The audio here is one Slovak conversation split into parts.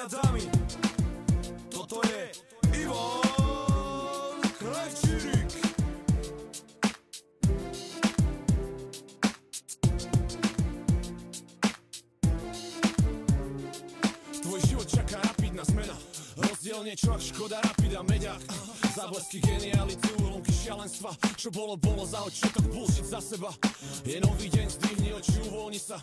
a dámy, toto je Ivan Krajčírik. Tvoj život čaká rapidná zmena, rozdiel niečo ak Škoda Rapid a Meďák. Záblesky geniality, úlomky šialenstva, čo bolo, zahoď všetok bullshit za seba. Je nový deň, zdvihni oči, uvoľni sa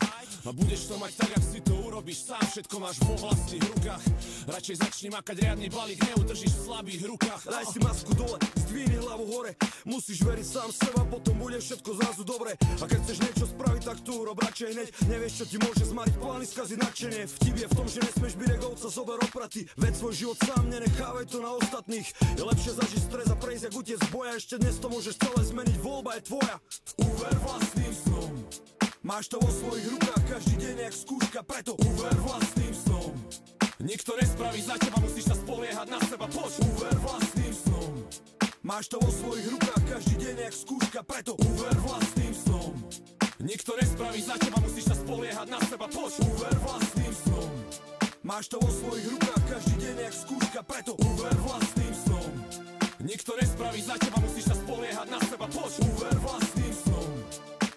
a budeš to mať tak, ak si to urobíš sám. Všetko máš vo vlastných rukách, radšej začni makať riadny balík, neudržíš v slabých rukách. Daj si masku dole, zdvihni hlavu hore, musíš veriť sám seba, potom bude všetko zrazu dobre. A keď chceš niečo spraviť, tak tu urob radšej hneď. Nevieš, čo ti môže zmariť plány, skaziť nadšenie. Vtip je v tom, že nesmieš byť regovca, zober opratý. Veď svoj život sám, nenechávaj to na ostatných. Je lepšie zažiť stres a prejsť jak utiec z boja. Ešte dnes to môžeš celé zmeniť, voľba je tvoja. Uver vlastným snom, máš to vo svojich rukách, každý deň jak skúška, preto uver vlastným snom. Nikto nespraví za teba, musíš sa spoliehať na seba, poď. Uver vlastným snom, máš to vo svojich rukách, každý deň jak skúška, preto uver vlastným snom. Nikto nespraví za teba, musíš sa spoliehať na seba, poď. Uver vlastným snom, máš to vo svojich rukách, každý deň jak skúška, preto uver vlastným snom. Nikto nespraví za teba, musíš sa spoliehať na seba, poď. Uver vlastným snom,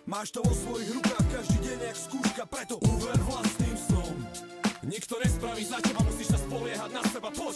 máš to vo svojich rukách, každý deň jak skúška, preto uver vlastným snom. Nikto nespraví za teba, musíš sa spoliehať na seba, poď.